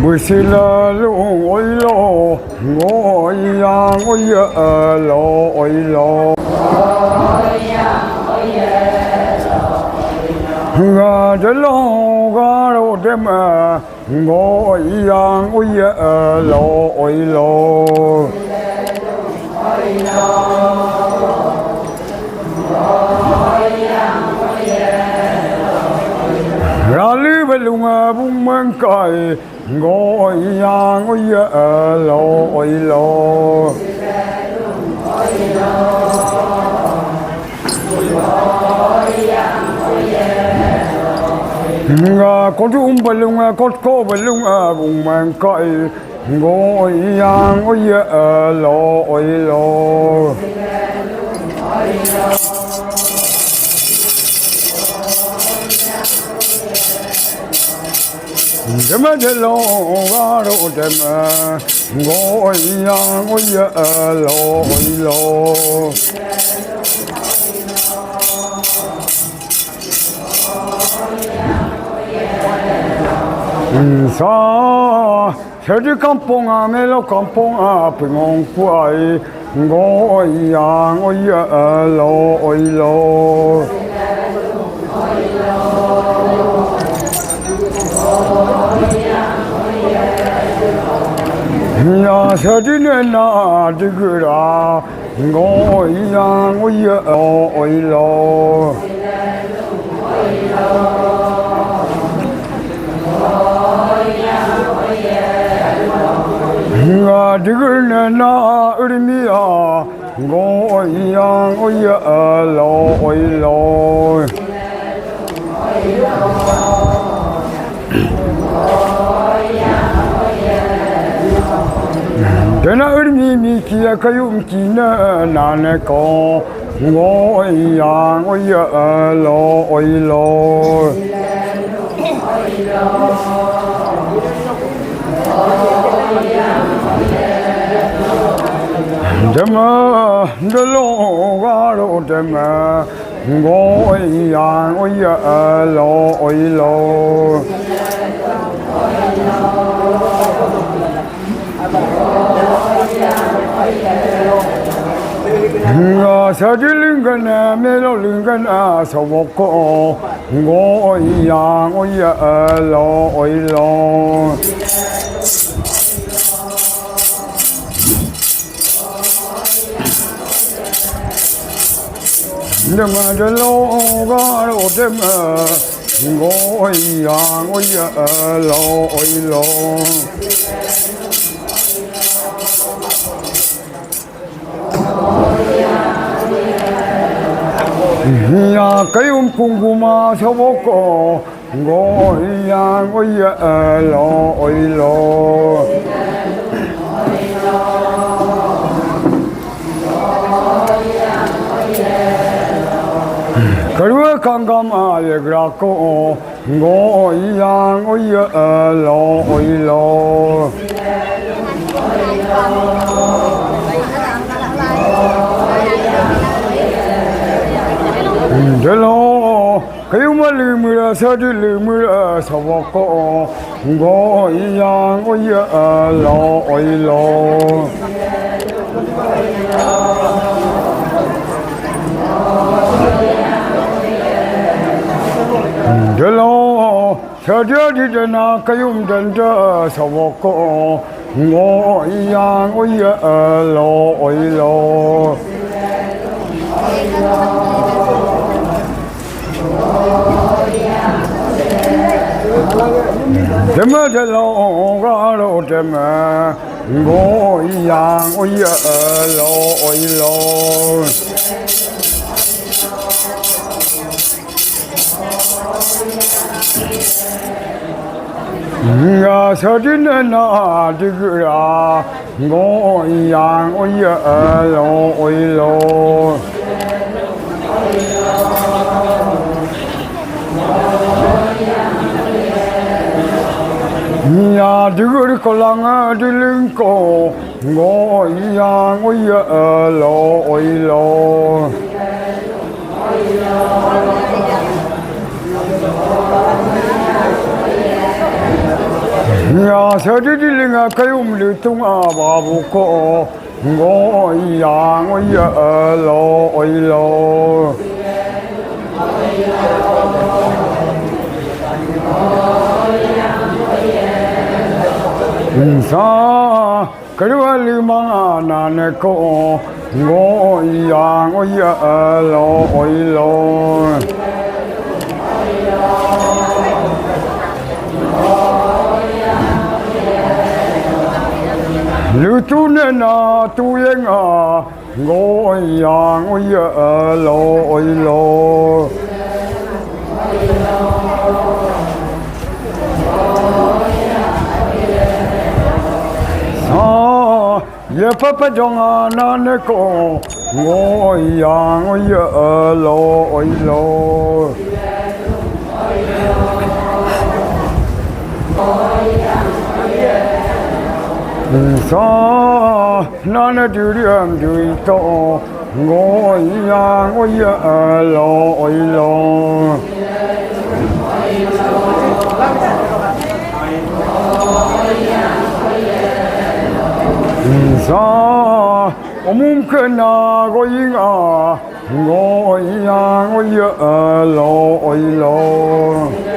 Bùi xì la lu ôi lo ngồi yang ôi lo ôi lo ngà đê lo gà đâu đê mà ngồi yang ôi lo ôi lo ra lư bên lùng bung mang cày ngồi yang ôi lo ôi lo ngà có chú bên lùng có bên lùng bung mang cày ngồi yang ôi lo ôi lo đêm đêm lo gà đâu đêm ngồi yang ôi lo ôi lo sa theo đi kampong mẹ lo kampong bình ông quay ngồi yang ôi lo ôi lo nhà sẽ đi nên là đi cứ ra ngồi yang ôi ôi lo nhà đi cứ nên là ở mi ngồi yang ôi lo ôi lo thế nào mi kia kayu kia nane ko ngồi yang ôi lo ôi lo Dema de lo garo dema ngồi yang ôi lo ôi lo sa đi lưng gần mẹ lo lưng gần sao vô co ngồi yang ôi lo ôi lo đêm đêm lo gà lo đêm ngồi yang ôi lo ôi lo nhà cái cùng mà sao bố có ngồi yang ôi lo ôi lo cái đứa càng cam về ra cô ngồi yang ôi lo ôi lo thế lo cái mà lư mưa sao đi lư mưa sao vô có ngồi yang ôi lo ôi lo thế lo sao đi đến cái đến đó sao vô có ngồi yang ôi lo ôi lo đêm đêm lo gà lo đêm ngồi yang ôi lo ôi lo nhà sẽ đi nên là đi cứ ra ngồi yang ôi lo ôi lo nhà đi cứ đi có lăng đi lưng cổ ngồi yang ôi lo ôi lo 야 서디딜링아 가요물리 뚱아 바부코 고이양 오이로 오이로 인사 그리왈리망아 나네코 고이양 오이로 오이로 루투네나 투행아 고양 오이로 오이로 사 예파파정아 나네코 고양 오이로 오이로 사 나는 두려움 두이토 고양 오이로 오이로 사 오문크나 고잉아 고양 오이로 오이로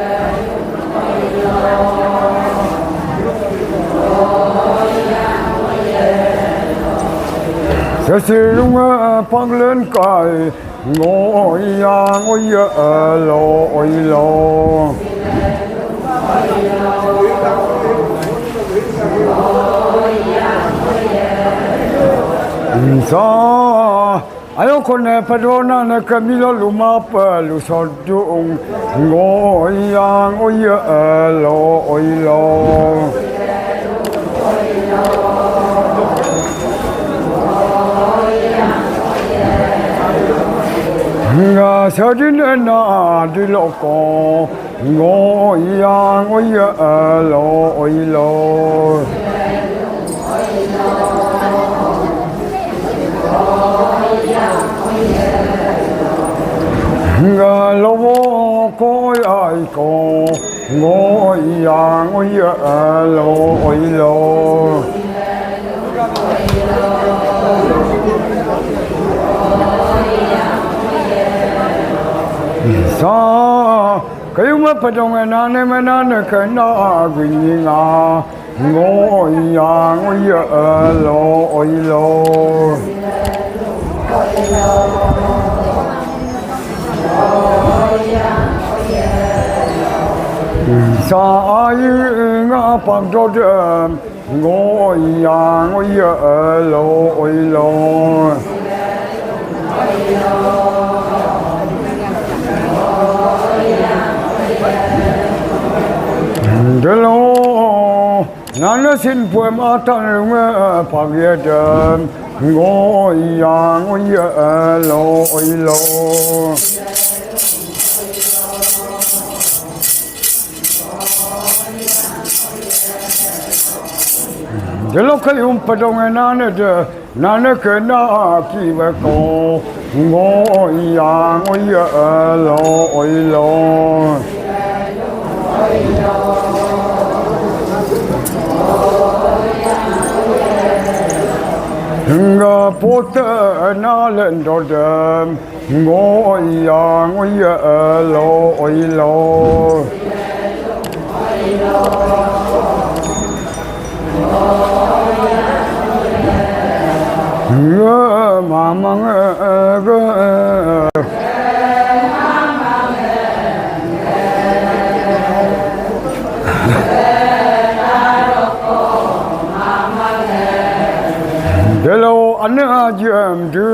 Sesirunga panglen kai ngoyang oyelo oyelo Sa ayo kone padona na kamilo lumapa lusodung ngoyang oyelo oyelo nga sadinena diloko ngoyang oyelo oyelo nga lobo koyai ko ngoyang oyelo oyelo sa kayo mapadong nane manane kana ginga ngoyang oyelo oyelo sa ayu nga pagdodem ngoyang oyelo oyelo Delo nana sin poem atan lunga pagyadam ngoyang oyelo oyelo Delo kayum padong nana de nana kena kibako ngoyang oyelo oyelo nga pota nalan dodam ngoyang oyelo oyelo nga mamang Delo anajam du